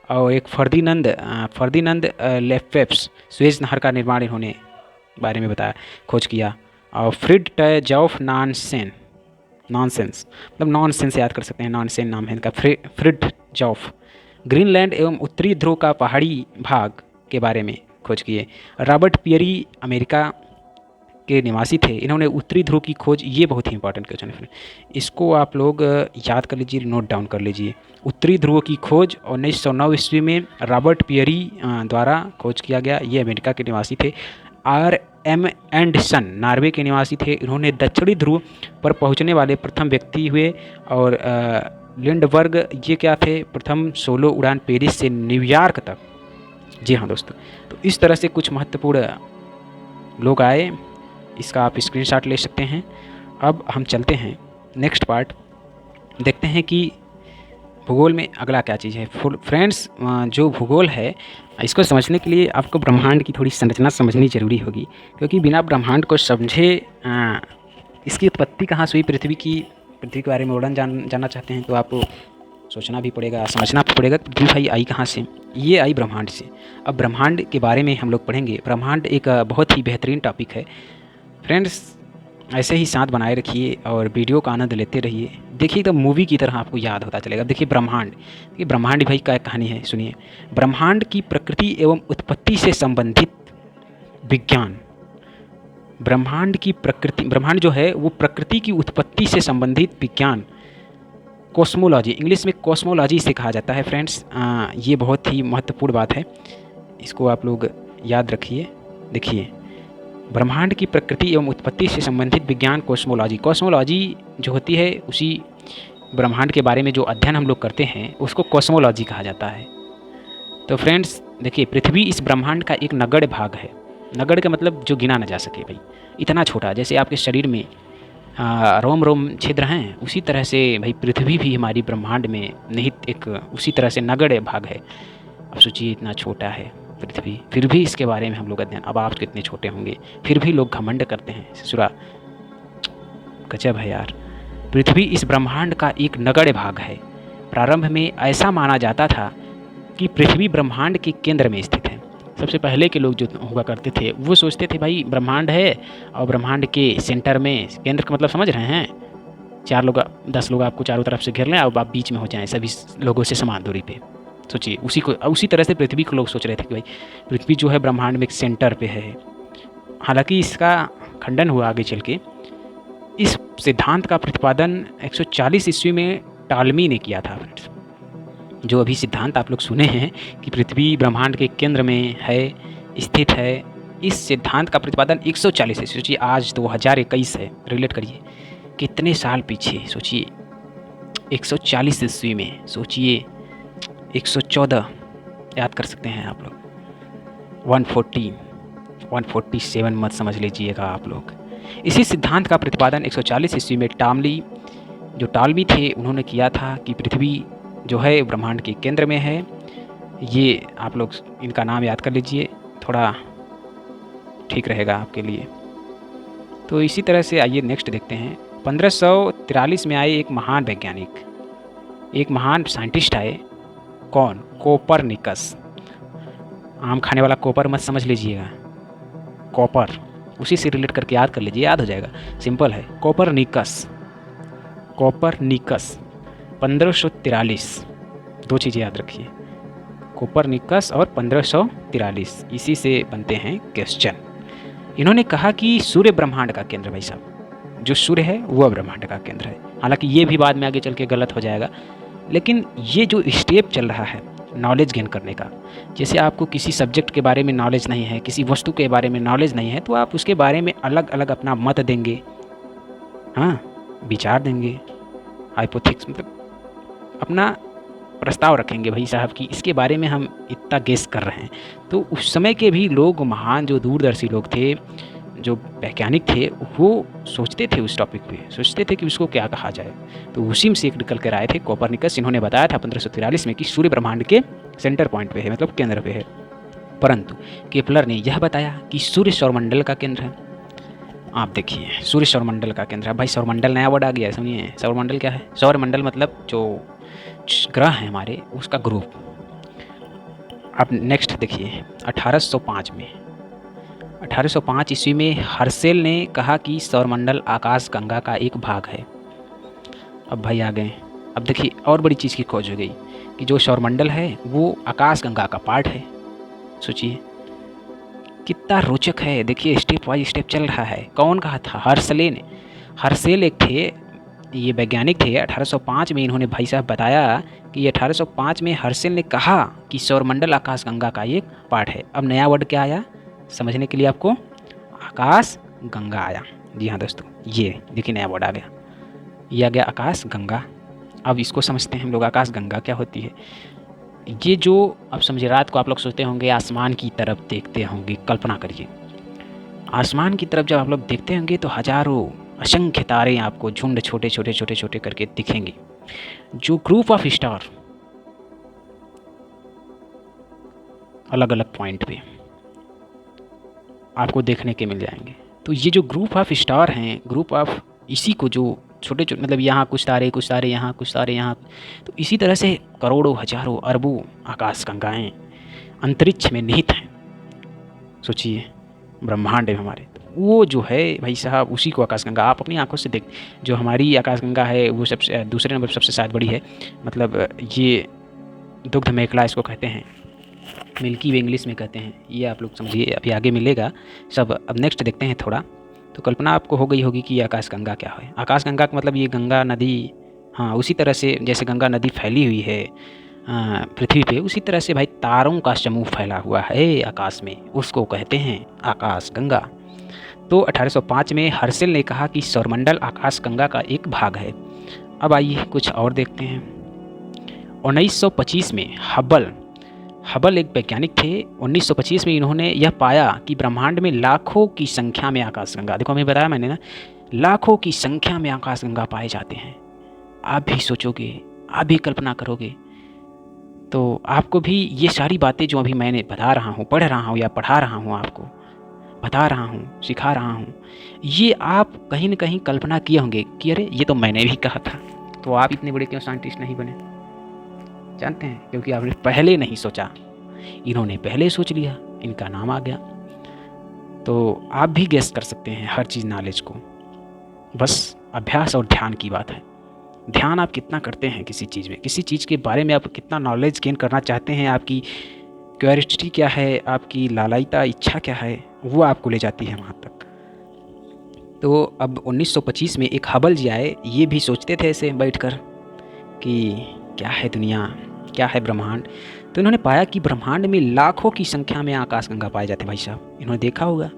Speaker 2: और एक फर्दिनंद लेफेप्स, स्वेज नहर का निर्माण इन्होंने बारे में बताया, खोज किया। और फ्रिडटजौफ नानसेन, नॉनसेंस मतलब नॉनसेंस याद कर सकते हैं, नॉनसेन नाम है इनका, फ्रिडटजौफ ग्रीनलैंड एवं उत्तरी ध्रुव का पहाड़ी भाग के बारे में खोज किए। रॉबर्ट पियरी अमेरिका के निवासी थे, इन्होंने उत्तरी ध्रुव की खोज, ये बहुत ही इंपॉर्टेंट क्वेश्चन है, इसको आप लोग याद कर लीजिए, नोट डाउन कर लीजिए। उत्तरी ध्रुव की खोज 1909 ईस्वी में रॉबर्ट पियरी द्वारा खोज किया गया, ये अमेरिका के निवासी थे। R.M. एंडरसन नॉर्वे के निवासी थे, इन्होंने दक्षिणी ध्रुव पर पहुंचने वाले प्रथम व्यक्ति हुए। और लिंडबर्ग ये क्या थे, प्रथम सोलो उड़ान पेरिस से न्यूयॉर्क तक। जी हाँ दोस्तों, तो इस तरह से कुछ महत्वपूर्ण लोग आए, इसका आप स्क्रीनशॉट ले सकते हैं। अब हम चलते हैं नेक्स्ट पार्ट, देखते हैं कि भूगोल में अगला क्या चीज़ है। फ्रेंड्स, जो भूगोल है इसको समझने के लिए आपको ब्रह्मांड की थोड़ी संरचना समझनी ज़रूरी होगी, क्योंकि बिना ब्रह्मांड को समझे इसकी उत्पत्ति कहाँ से हुई, पृथ्वी के बारे में उड़न जानना चाहते हैं तो आपको सोचना भी पड़ेगा, समझना भी पड़ेगा पृथ्वी भाई आई कहाँ से, ये आई ब्रह्मांड से। अब ब्रह्मांड के बारे में हम लोग पढ़ेंगे। ब्रह्मांड एक बहुत ही बेहतरीन टॉपिक है फ्रेंड्स, ऐसे ही साथ बनाए रखिए और वीडियो का आनंद लेते रहिए। देखिए तो मूवी की तरह आपको याद होता चलेगा। देखिए ब्रह्मांड भाई क्या कहानी है, सुनिए। ब्रह्मांड की प्रकृति एवं उत्पत्ति से संबंधित विज्ञान। ब्रह्मांड जो है वो प्रकृति की उत्पत्ति से संबंधित विज्ञान, कॉस्मोलॉजी, इंग्लिश में कॉस्मोलॉजी से कहा जाता है फ्रेंड्स। ये बहुत ही महत्वपूर्ण बात है, इसको आप लोग याद रखिए। देखिए, ब्रह्मांड की प्रकृति एवं उत्पत्ति से संबंधित विज्ञान कॉस्मोलॉजी जो होती है, उसी ब्रह्मांड के बारे में जो अध्ययन हम लोग करते हैं उसको कॉस्मोलॉजी कहा जाता है। तो फ्रेंड्स देखिए, पृथ्वी इस ब्रह्मांड का एक नगण्य भाग है। नगण्य का मतलब जो गिना न जा सके भाई, इतना छोटा, जैसे आपके शरीर में रोम छिद्र हैं, उसी तरह से भाई पृथ्वी भी हमारी ब्रह्मांड में निहित एक उसी तरह से नगण्य भाग है। अब सोचिए, इतना छोटा है पृथ्वी, फिर भी इसके बारे में हम लोग अध्ययन, अब आप कितने छोटे होंगे, फिर भी लोग घमंड करते हैं। ससुरा गजब है यार। पृथ्वी इस ब्रह्मांड का एक नगण्य भाग है। प्रारंभ में ऐसा माना जाता था कि पृथ्वी ब्रह्मांड के केंद्र में स्थित है। सबसे पहले के लोग जो हुआ करते थे वो सोचते थे भाई ब्रह्मांड है और ब्रह्मांड के सेंटर में, केंद्र का मतलब समझ रहे हैं, 10 लोग आपको चारों तरफ से घेर लें और आप बीच में हो जाएं सभी लोगों से समान दूरी पे। सोचिए, उसी तरह से पृथ्वी को लोग सोच रहे थे कि भाई पृथ्वी जो है ब्रह्मांड में एक सेंटर पे है। हालांकि इसका खंडन हुआ आगे चल के। इस सिद्धांत का प्रतिपादन 140 ईस्वी में टालमी ने किया था फ्रेंड्स। जो अभी सिद्धांत आप लोग सुने हैं कि पृथ्वी ब्रह्मांड के केंद्र में है, स्थित है, इस सिद्धांत का प्रतिपादन 140 ईस्वी, सोचिए आज 2021 है, रिलेट करिए कितने साल पीछे। सोचिए 140 ईस्वी में, सोचिए 114 याद कर सकते हैं आप लोग, 147 मत समझ लीजिएगा आप लोग। इसी सिद्धांत का प्रतिपादन 140 ईस्वी में टालमी थे, उन्होंने किया था कि पृथ्वी जो है ब्रह्मांड के केंद्र में है। ये आप लोग इनका नाम याद कर लीजिए, थोड़ा ठीक रहेगा आपके लिए। तो इसी तरह से आइए नेक्स्ट देखते हैं। 1543 में आए एक महान वैज्ञानिक, एक महान साइंटिस्ट आए। कौन? कोपरनिकस। आम खाने वाला कोपर मत समझ लीजिएगा, कॉपर, उसी से रिलेट करके याद कर लीजिए, याद हो जाएगा, सिंपल है। कोपरनिकस 1543, दो चीज़ें याद रखिए, कोपरनिकस और 1543, इसी से बनते हैं क्वेश्चन। इन्होंने कहा कि सूर्य ब्रह्मांड का केंद्र, भाई साहब जो सूर्य है वह ब्रह्मांड का केंद्र है। हालांकि ये भी बाद में आगे चल के गलत हो जाएगा, लेकिन ये जो स्टेप चल रहा है नॉलेज गेन करने का। जैसे आपको किसी सब्जेक्ट के बारे में नॉलेज नहीं है, किसी वस्तु के बारे में नॉलेज नहीं है, तो आप उसके बारे में अलग अलग अपना मत देंगे, हाँ, विचार देंगे, हाइपोथेसिस मतलब अपना प्रस्ताव रखेंगे भाई साहब कि इसके बारे में हम इतना गेस कर रहे हैं। तो उस समय के भी लोग, महान जो दूरदर्शी लोग थे, जो वैज्ञानिक थे, वो सोचते थे उस टॉपिक पे, सोचते थे कि उसको क्या कहा जाए। तो उसी में से एक निकल कर आए थे कोपरनिकस। इन्होंने बताया था 1543 में कि सूर्य ब्रह्मांड के सेंटर पॉइंट पे है, मतलब केंद्र पे है। परंतु केपलर ने यह बताया कि सूर्य सौरमंडल का केंद्र है। आप देखिए, सूर्य सौरमंडल का केंद्र है। भाई सौरमंडल नया वर्ड आ गया है, सुनिए। सौरमंडल क्या है? सौरमंडल मतलब जो ग्रह है हमारे, उसका ग्रुप। अब नेक्स्ट देखिए, 1805 में 1805 ईस्वी में हर्सेल ने कहा कि सौरमंडल आकाश गंगा का एक भाग है। अब भाई आ गए, अब देखिए और बड़ी चीज़ की खोज हो गई कि जो सौरमंडल है वो आकाश गंगा का पार्ट है। सोचिए कितना रोचक है। देखिए स्टेप बाई स्टेप चल रहा है। कौन कहा था? हर्सेल ने। हर्सेल एक थे, ये वैज्ञानिक थे। 1805 में इन्होंने भाई साहब बताया कि 1805 में हर्सेल ने कहा कि सौरमंडल आकाश गंगा का एक पार्ट है। अब नया वर्ड क्या आया समझने के लिए आपको? आकाश गंगा आया। जी हाँ दोस्तों, ये देखिए नया वर्ड आ गया, ये आ गया आकाश गंगा। अब इसको समझते हैं हम लोग, आकाश गंगा क्या होती है। ये जो अब समझिए, रात को आप लोग सोचते होंगे, आसमान की तरफ देखते होंगे। कल्पना करिए, आसमान की तरफ जब आप लोग देखते होंगे तो हजारों असंख्य तारे आपको झुंड छोटे छोटे छोटे छोटे करके दिखेंगे। जो ग्रुप ऑफ स्टार अलग अलग पॉइंट पे आपको देखने के मिल जाएंगे। तो ये जो ग्रुप ऑफ स्टार हैं, ग्रुप ऑफ इसी को जो छोटे छोटे, मतलब यहाँ कुछ तारे, कुछ तारे यहाँ, कुछ तारे यहाँ, तो इसी तरह से करोड़ों हजारों अरबों आकाश गंगाएँ अंतरिक्ष में निहित हैं। सोचिए ब्रह्मांड में हमारे, वो जो है भाई साहब, उसी को आकाशगंगा आप अपनी आंखों से देख। जो हमारी आकाशगंगा है वो सबसे दूसरे नंबर सबसे शायद बड़ी है, मतलब ये दुग्ध मेखला इसको कहते हैं, मिल्की वे इंग्लिश में कहते हैं। ये आप लोग समझिए, अभी आगे मिलेगा सब। अब नेक्स्ट देखते हैं थोड़ा। तो कल्पना आपको हो गई होगी कि आकाशगंगा क्या है। आकाशगंगा का मतलब ये गंगा नदी, हाँ, उसी तरह से जैसे गंगा नदी फैली हुई है पृथ्वी पे, उसी तरह से भाई तारों का समूह फैला हुआ है आकाश में, उसको कहते हैं आकाश गंगा। तो 1805 में हर्सेल ने कहा कि सौरमंडल आकाश गंगा का एक भाग है। अब आइए कुछ और देखते हैं। 1925 में हबल एक वैज्ञानिक थे। 1925 में इन्होंने यह पाया कि ब्रह्मांड में लाखों की संख्या में आकाशगंगा, देखो हमें बताया मैंने ना, लाखों की संख्या में आकाशगंगा पाए जाते हैं। आप भी सोचोगे, आप भी कल्पना करोगे तो आपको भी ये सारी बातें जो अभी मैंने बता रहा हूँ, पढ़ रहा हूँ या पढ़ा रहा हूँ, आपको बता रहा हूँ, सिखा रहा हूँ, ये आप कहीं न कहीं कल्पना किए होंगे कि अरे ये तो मैंने भी कहा था। तो आप इतने बड़े क्यों साइंटिस्ट नहीं बने? जानते हैं, क्योंकि आपने पहले नहीं सोचा, इन्होंने पहले सोच लिया, इनका नाम आ गया। तो आप भी गेस कर सकते हैं हर चीज़ नॉलेज को, बस अभ्यास और ध्यान की बात है। ध्यान आप कितना करते हैं किसी चीज़ में, किसी चीज़ के बारे में आप कितना नॉलेज गेन करना चाहते हैं, आपकी क्यूरियोसिटी क्या है, आपकी लालयता इच्छा क्या है, वो आपको ले जाती है वहाँ तक। तो अब 1925 में एक हबल जी आए, ये भी सोचते थे ऐसे बैठकर कि क्या है दुनिया, क्या है ब्रह्मांड। तो इन्होंने पाया कि ब्रह्मांड में लाखों की संख्या में आकाशगंगा पाए जाते हैं। भाई साहब इन्होंने देखा होगा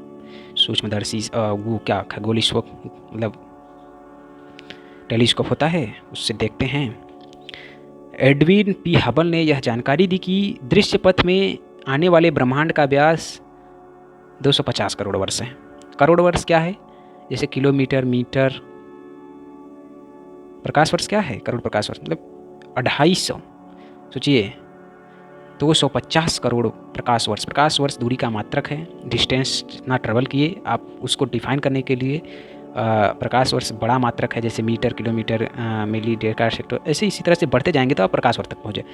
Speaker 2: सूक्ष्मदर्शी, वो क्या खगोलीय मतलब टेलीस्कोप होता है, उससे देखते हैं। एडविन पी हबल ने यह जानकारी दी कि दृश्य पथ में आने वाले ब्रह्मांड का व्यास 250 करोड़ वर्ष है। करोड़ वर्ष क्या है? जैसे किलोमीटर, मीटर, प्रकाश वर्ष क्या है? करोड़ प्रकाश वर्ष मतलब 250। सोचिए 250 करोड़ प्रकाश वर्ष। प्रकाश वर्ष दूरी का मात्रक है, डिस्टेंस जितना ट्रेवल किए आप उसको डिफाइन करने के लिए प्रकाश वर्ष बड़ा मात्रक है। जैसे मीटर, किलोमीटर, मिली, डेका, सेक्टर, ऐसे इसी तरह से बढ़ते जाएंगे तो आप प्रकाश वर्ष तक पहुँचे।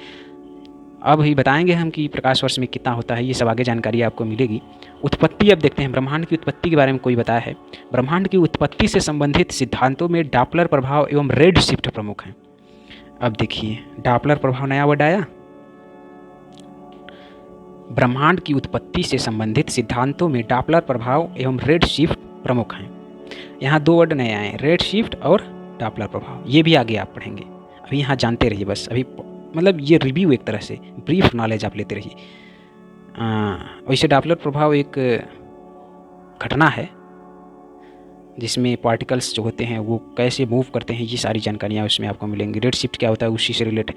Speaker 2: अब ही बताएंगे हम कि प्रकाश वर्ष में कितना होता है, ये सब आगे जानकारी आपको मिलेगी। उत्पत्ति अब देखते हैं, ब्रह्मांड की उत्पत्ति के बारे में कोई बताया है। ब्रह्मांड की उत्पत्ति से संबंधित सिद्धांतों में डॉपलर प्रभाव एवं रेड शिफ्ट प्रमुख हैं। अब देखिए डॉपलर प्रभाव नया वर्ड आया। ब्रह्मांड की उत्पत्ति से संबंधित सिद्धांतों में डॉपलर प्रभाव एवं रेड शिफ्ट प्रमुख हैं। यहाँ दो वर्ड नए आए, रेड शिफ्ट और डॉपलर प्रभाव। ये भी आगे आप पढ़ेंगे, अभी यहाँ जानते रहिए बस। अभी मतलब ये रिव्यू एक तरह से ब्रीफ नॉलेज आप लेते रहिए। वैसे डॉपलर प्रभाव एक घटना है जिसमें पार्टिकल्स जो होते हैं वो कैसे मूव करते हैं, ये सारी जानकारियाँ उसमें आपको मिलेंगी। रेड शिफ्ट क्या होता है उसी से रिलेटेड।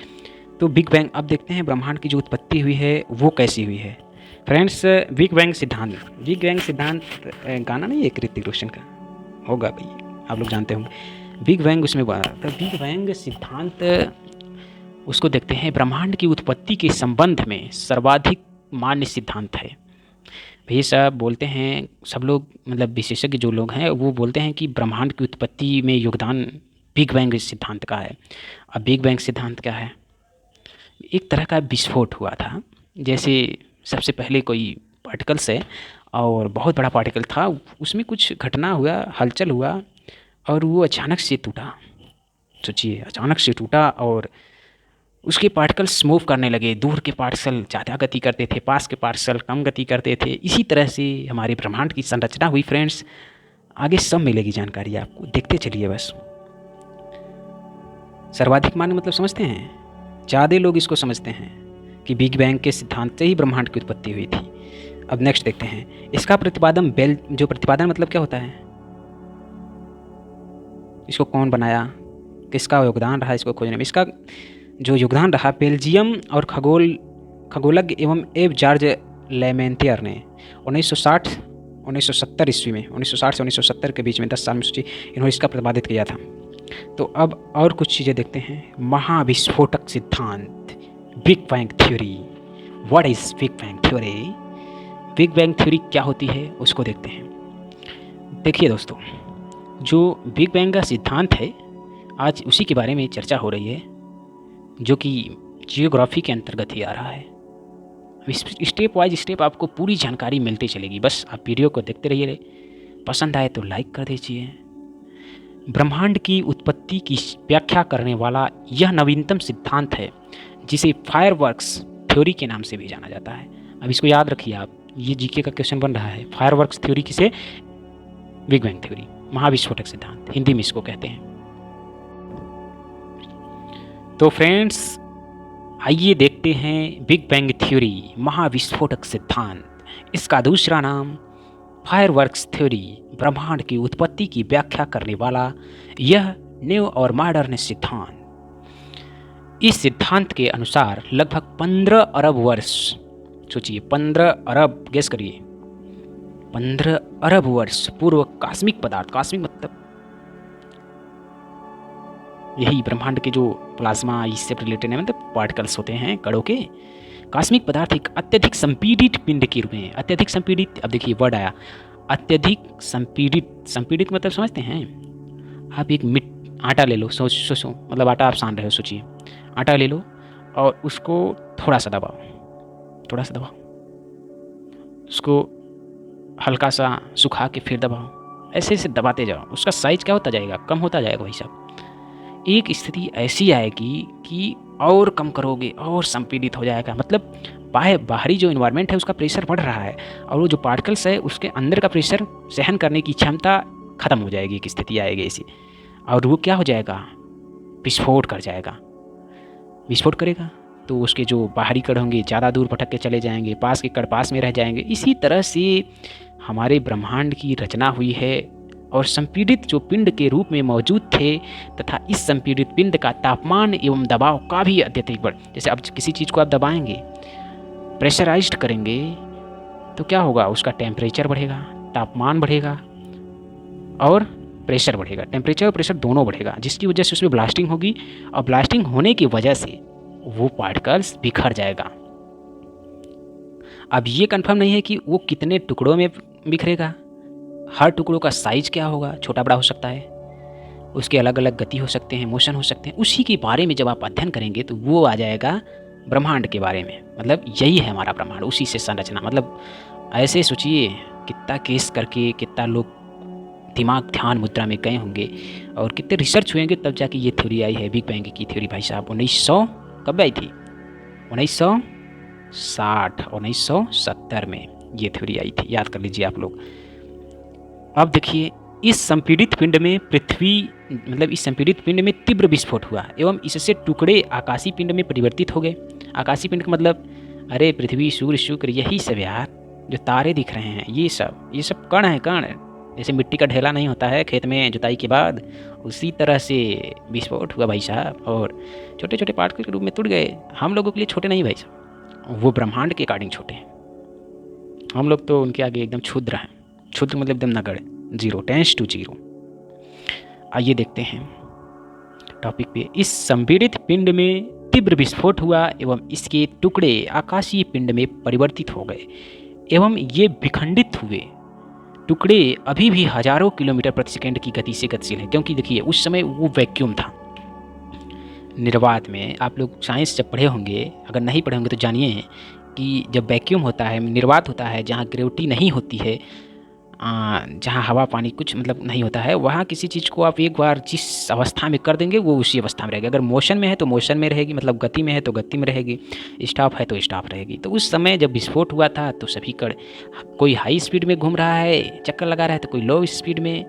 Speaker 2: तो बिग बैंग, अब देखते हैं ब्रह्मांड की जो उत्पत्ति हुई है वो कैसी हुई है। फ्रेंड्स, बिग बैंग सिद्धांत, बिग बैंग सिद्धांत गाना नहीं है ऋतिक रोशन का, होगा भाई, आप लोग जानते होंगे। बिग बैंग उसमें बना। तो बिग बैंग सिद्धांत उसको देखते हैं, ब्रह्मांड की उत्पत्ति के संबंध में सर्वाधिक मान्य सिद्धांत है। भैया साहब बोलते हैं, सब लोग मतलब विशेषज्ञ जो लोग हैं वो बोलते हैं कि ब्रह्मांड की उत्पत्ति में योगदान बिग बैंग सिद्धांत का है। अब बिग बैंग सिद्धांत क्या है? एक तरह का विस्फोट हुआ था। जैसे सबसे पहले कोई पार्टिकल्स है और बहुत बड़ा पार्टिकल था, उसमें कुछ घटना हुआ, हलचल हुआ और वो अचानक से टूटा। सोचिए, अचानक से टूटा और उसके पार्टिकल्स मूव करने लगे। दूर के पार्टिकल ज़्यादा गति करते थे, पास के पार्टिकल कम गति करते थे। इसी तरह से हमारे ब्रह्मांड की संरचना हुई। फ्रेंड्स, आगे सब मिलेगी जानकारी आपको, देखते चलिए बस। सर्वाधिक मान्य मतलब समझते हैं, ज़्यादा लोग इसको समझते हैं कि बिग बैंग के सिद्धांत से ही ब्रह्मांड की उत्पत्ति हुई थी। अब नेक्स्ट देखते हैं इसका प्रतिपादन। जो प्रतिपादन मतलब क्या होता है, इसको कौन बनाया, किसका योगदान रहा इसको खोजने में। इसका जो योगदान रहा बेल्जियम और खगोलज्ञ एवं एव जॉर्ज लेमेंटियर ने 1970 ईस्वी में, 1960 से 1970 के बीच में 10 साल में सोचिए इन्होंने इसका प्रतिपादित किया था। तो अब और कुछ चीज़ें देखते हैं। महाविस्फोटक सिद्धांत, big bang theory. What is big bang theory? Big bang theory क्या होती है उसको देखते हैं। देखिए दोस्तों, जो बिग बैंग का सिद्धांत है आज उसी के बारे में चर्चा हो रही है, जो कि जियोग्राफी के अंतर्गत ही आ रहा है। स्टेप वाइज स्टेप आपको पूरी जानकारी मिलती चलेगी, बस आप वीडियो को देखते रहिए। पसंद आए तो लाइक कर दीजिए। ब्रह्मांड की उत्पत्ति की व्याख्या करने वाला यह नवीनतम सिद्धांत है जिसे फायरवर्क्स थ्योरी के नाम से भी जाना जाता है। अब इसको याद रखिए आप, ये जीके का क्वेश्चन बन रहा है। फायरवर्क्स थ्योरी किसे? बिग बैंग थ्योरी, महाविस्फोटक सिद्धांत, हिंदी में इसको कहते हैं। तो फ्रेंड्स, आइए देखते हैं बिग बैंग थ्योरी, महाविस्फोटक सिद्धांत। इसका दूसरा नाम फायरवर्क्स थ्योरी, ब्रह्मांड की उत्पत्ति की व्याख्या करने वाला यह न्यू और मॉडर्न सिद्धांत। इस सिद्धांत के अनुसार लगभग 15 अरब वर्ष, सोचिए 15 अरब, गेस करिए, 15 अरब वर्ष पूर्व कॉस्मिक पदार्थ, कॉस्मिक मतलब यही ब्रह्मांड के जो प्लाज्मा इससे रिलेटेड है, मतलब पार्टिकल्स होते हैं कणों के, कॉस्मिक पदार्थ एक अत्यधिक संपीड़ित पिंड के रूप में, अत्यधिक संपीड़ित, अब देखिए वर्ड आया, अत्यधिक संपीड़ित। संपीड़ित मतलब समझते हैं आप? एक आटा ले लो, सोचो मतलब आटा आप सान रहे हो, सोचिए आटा ले लो और उसको थोड़ा सा दबाओ, थोड़ा सा दबाओ, उसको हल्का सा सुखा के फिर दबाओ, ऐसे ऐसे दबाते जाओ, उसका साइज क्या होता जाएगा? कम होता जाएगा भाई साहब। एक स्थिति ऐसी आएगी कि और कम करोगे और संपीड़ित हो जाएगा, मतलब बाहरी जो इन्वायरमेंट है उसका प्रेशर बढ़ रहा है और वो जो पार्टिकल्स है उसके अंदर का प्रेशर सहन करने की क्षमता खत्म हो जाएगी। एक स्थिति आएगी ऐसी और वो क्या हो जाएगा? विस्फोट कर जाएगा। विस्फोट करेगा तो उसके जो बाहरी कण होंगे ज़्यादा दूर भटक के चले जाएंगे, पास के कण पास में रह जाएंगे। इसी तरह से हमारे ब्रह्मांड की रचना हुई है और संपीड़ित जो पिंड के रूप में मौजूद थे तथा इस संपीड़ित पिंड का तापमान एवं दबाव का भी अत्यधिक बढ़, जैसे अब किसी चीज़ को आप दबाएंगे, प्रेशराइज्ड करेंगे तो क्या होगा? उसका टेम्परेचर बढ़ेगा, तापमान बढ़ेगा और प्रेशर बढ़ेगा। टेम्परेचर और प्रेशर दोनों बढ़ेगा, जिसकी वजह से उसमें ब्लास्टिंग होगी और ब्लास्टिंग होने की वजह से वो पार्टिकल्स बिखर जाएगा। अब ये कंफर्म नहीं है कि वो कितने टुकड़ों में बिखरेगा, हर टुकड़ों का साइज क्या होगा, छोटा बड़ा हो सकता है, उसके अलग अलग गति हो सकते हैं, मोशन हो सकते हैं। उसी के बारे में जब आप अध्ययन करेंगे तो वो आ जाएगा ब्रह्मांड के बारे में। मतलब यही है हमारा ब्रह्मांड, उसी से संरचना। मतलब ऐसे सोचिए कितना केस करके कितना लोग दिमाग ध्यान मुद्रा में गए होंगे और कितने रिसर्च हुएंगे तब जाके ये थ्योरी आई है, बिग बैंग की थ्योरी। भाई साहब 1900 कब आई थी? 1960, 1970 में ये थ्योरी आई थी, याद कर लीजिए आप लोग। अब देखिए इस संपीड़ित पिंड में तीव्र विस्फोट हुआ एवं इससे टुकड़े आकाशीय पिंड में परिवर्तित हो गए। आकाशीय पिंड का मतलब अरे पृथ्वी, सूर्य, शुक्र, यही सब यार, जो तारे दिख रहे हैं, ये सब कण है, कण। जैसे मिट्टी का ढेला नहीं होता है खेत में जुताई के बाद, उसी तरह से विस्फोट हुआ भाई साहब, और छोटे छोटे पार्टिकल के रूप में टूट गए। हम लोगों के लिए छोटे नहीं भाई साहब, वो ब्रह्मांड के अकॉर्डिंग छोटे हैं। हम लोग तो उनके आगे एकदम क्षुद्र हैं। क्षुद्र मतलब एकदम नगण्य, 0 टेंस टू 0। आइए देखते हैं टॉपिक पे। इस संपीड़ित पिंड में तीव्र विस्फोट हुआ एवं इसके टुकड़े आकाशीय पिंड में परिवर्तित हो गए एवं ये विखंडित हुए टुकड़े अभी भी हजारों किलोमीटर प्रति सेकंड की गति से गतिशील हैं। क्योंकि देखिए उस समय वो वैक्यूम था। निर्वात में आप लोग साइंस जब पढ़े होंगे, अगर नहीं पढ़े होंगे तो जानिए कि जब वैक्यूम होता है, निर्वात होता है, जहाँ ग्रेविटी नहीं होती है, जहाँ हवा पानी कुछ मतलब नहीं होता है, वहाँ किसी चीज़ को आप एक बार जिस अवस्था में कर देंगे वो उसी अवस्था में रहेगी। अगर मोशन में है तो मोशन में रहेगी, मतलब गति में है तो गति में रहेगी, स्टॉप है तो स्टॉप रहेगी। तो उस समय जब विस्फोट हुआ था तो सभी कोई हाई स्पीड में घूम रहा है, चक्कर लगा रहा है, तो कोई लो स्पीड में,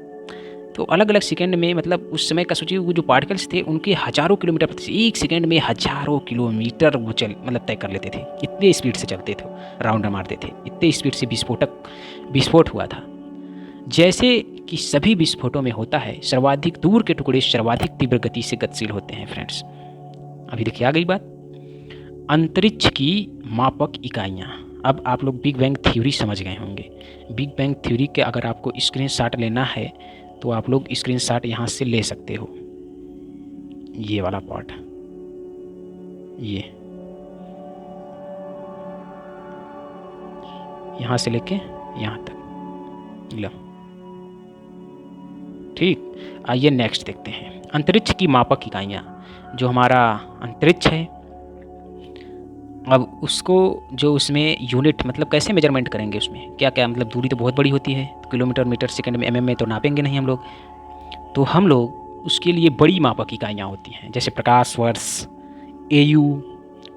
Speaker 2: तो अलग अलग सेकंड में, मतलब उस समय का सोचिए वो जो पार्टिकल्स थे उनके हजारों किलोमीटर प्रति, एक सेकंड में हजारों किलोमीटर वो मतलब तय कर लेते थे। इतने स्पीड से चलते थे, राउंडर मारते थे, इतने स्पीड से विस्फोट हुआ था। जैसे कि सभी विस्फोटों में होता है, सर्वाधिक दूर के टुकड़े सर्वाधिक तीव्र गति से गतिशील होते हैं फ्रेंड्स। अभी देखिए आ गई बात, अंतरिक्ष की मापक इकाइयाँ। अब आप लोग बिग बैंग थ्योरी समझ गए होंगे। बिग बैंग थ्योरी के अगर आपको स्क्रीनशॉट लेना है तो आप लोग स्क्रीनशॉट यहाँ से ले सकते हो। ये वाला पार्ट, ये यहाँ से लेके यहाँ तक लो, ठीक। आइए नेक्स्ट देखते हैं, अंतरिक्ष की मापक इकाइयाँ। जो हमारा अंतरिक्ष है, अब उसको जो उसमें यूनिट, मतलब कैसे मेजरमेंट करेंगे, उसमें क्या क्या, मतलब दूरी तो बहुत बड़ी होती है, तो किलोमीटर, मीटर, सेकंड में, एमएम में तो नापेंगे नहीं हम लोग। तो हम लोग उसके लिए बड़ी मापक इकाइयाँ होती हैं, जैसे प्रकाश वर्ष, एयू,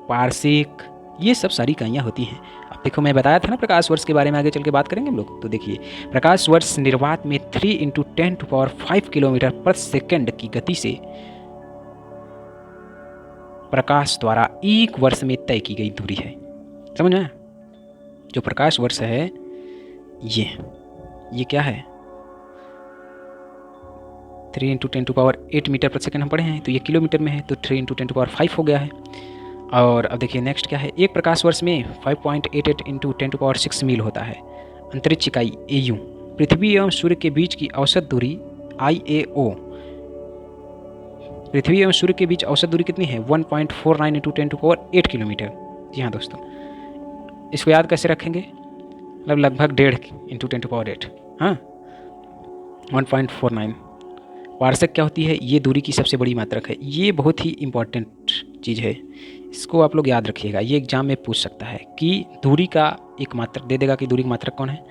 Speaker 2: पारसेक, ये सब सारी इकाइयाँ होती हैं। अब देखो मैं बताया था ना प्रकाश वर्ष के बारे में, आगे चल के बात करेंगे हम लोग। तो देखिए प्रकाश वर्ष निर्वात में 3 × 10⁵ किलोमीटर पर सेकंड की गति से प्रकाश द्वारा एक वर्ष में तय की गई दूरी है। समझ में? जो प्रकाश वर्ष है ये क्या है, 3 × 10⁸ मीटर प्रति सेकंड हम पढ़े हैं, तो ये किलोमीटर में है, तो 3 × 10⁵ हो गया है। और अब देखिए नेक्स्ट क्या है, एक प्रकाश वर्ष में 5.88 × 10⁶ मील होता है। अंतरिक्ष इकाई एयू, पृथ्वी एवं सूर्य के बीच की औसत दूरी IAO, पृथ्वी एवं सूर्य के बीच औसत दूरी कितनी है, 1.49 × 10⁸ किलोमीटर। जी हाँ दोस्तों, इसको याद कैसे रखेंगे, मतलब लगभग 1.5 × 10⁸, हाँ 1.49। पार्सेक क्या होती है, ये दूरी की सबसे बड़ी मात्रक है। ये बहुत ही इम्पॉर्टेंट चीज़ है, इसको आप लोग याद रखिएगा। ये एग्जाम में पूछ सकता है कि दूरी का एक मात्रक दे देगा कि दूरी का मात्रक कौन है,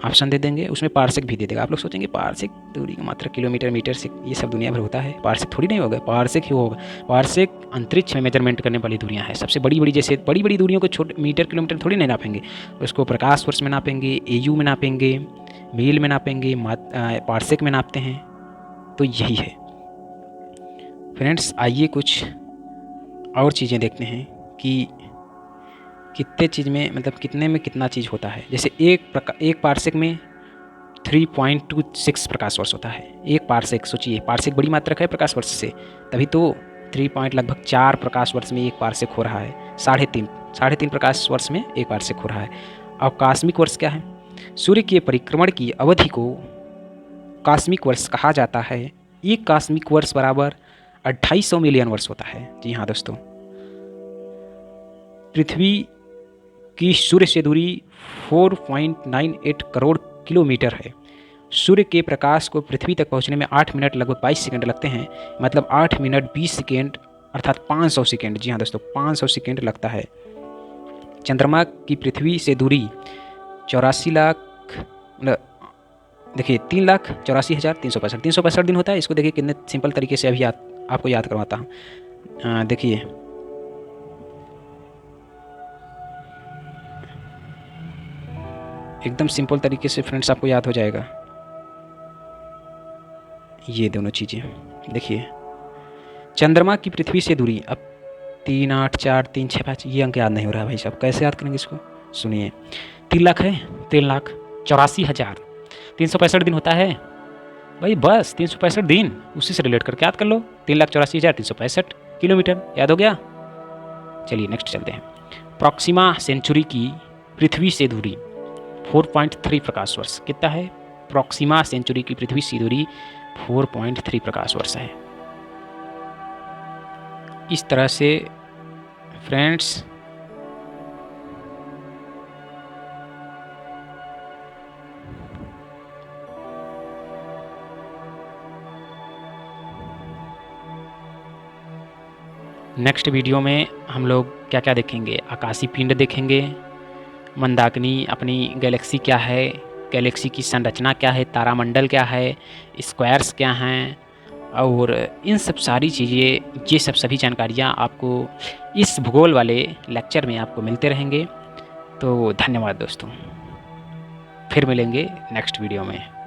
Speaker 2: ऑप्शन दे देंगे, उसमें पार्सेक भी दे देगा। आप लोग सोचेंगे पार्सेक दूरी का मात्रक किलोमीटर, मीटर से, ये सब दुनिया भर होता है, पार्सेक थोड़ी नहीं होगा, पार्सेक ही होगा। पार्सेक अंतरिक्ष में मेजरमेंट करने वाली दूरियाँ हैं, सबसे बड़ी बड़ी, जैसे बड़ी बड़ी दूरियों को छोटे मीटर किलोमीटर थोड़ी नहीं नापेंगे, उसको प्रकाश वर्ष में नापेंगे, एयू में नापेंगे, मील में नापेंगे, पार्सेक में नापते हैं। तो यही है फ्रेंड्स। आइए कुछ और चीज़ें देखते हैं कि कितने चीज़ में, मतलब कितने में कितना चीज़ होता है। जैसे एक पार्सेक में 3.26 प्रकाश वर्ष होता है। एक पार्सेक, सोचिए पार्सेक बड़ी मात्रक है प्रकाश वर्ष से, तभी तो लगभग 4 प्रकाश वर्ष में एक पार्सेक हो रहा है, 3.5 प्रकाश वर्ष में एक पार्सेक हो रहा है। अब कॉस्मिक वर्ष क्या है, सूर्य के परिक्रमण की अवधि को कॉस्मिक वर्ष कहा जाता है। एक कॉस्मिक वर्ष बराबर 250 मिलियन वर्ष होता है। जी हाँ दोस्तों, पृथ्वी की सूर्य से दूरी 4.98 करोड़ किलोमीटर है। सूर्य के प्रकाश को पृथ्वी तक पहुंचने में 8 मिनट लगभग 22 सेकंड लगते हैं, मतलब 8 मिनट 20 सेकंड अर्थात 500 सेकंड। जी हाँ दोस्तों, 500 सेकंड लगता है। चंद्रमा की पृथ्वी से दूरी 84 लाख, देखिए 3,84,365 365 दिन होता है। इसको देखिए कितने सिंपल तरीके से अभी आपको याद करवाता हूँ। देखिए एकदम सिंपल तरीके से फ्रेंड्स आपको याद हो जाएगा। ये दोनों चीज़ें देखिए, चंद्रमा की पृथ्वी से दूरी, अब 3, 8, 4, 3, 6, 5 ये अंक याद नहीं हो रहा है भाई साहब, कैसे याद करेंगे इसको? सुनिए, 3 लाख है, 3,84,365 दिन होता है भाई, बस 365 दिन, उसी से रिलेट करके याद कर लो। 3,84,365 किलोमीटर, याद हो गया। चलिए नेक्स्ट चलते हैं। प्रॉक्सिमा सेंचुरी की पृथ्वी से दूरी 4.3 प्रकाश वर्ष, कितना है? प्रॉक्सिमा सेंचुरी की पृथ्वी से दूरी 4.3 प्रकाश वर्ष है। इस तरह से फ्रेंड्स नेक्स्ट वीडियो में हम लोग क्या क्या देखेंगे? आकाशीय पिंड देखेंगे, मंदाकिनी अपनी गैलेक्सी क्या है, गैलेक्सी की संरचना क्या है, तारामंडल क्या है, स्क्वायर्स क्या हैं, और इन सब सारी चीज़ें, ये सब सभी जानकारियाँ आपको इस भूगोल वाले लेक्चर में आपको मिलते रहेंगे। तो धन्यवाद दोस्तों, फिर मिलेंगे नेक्स्ट वीडियो में।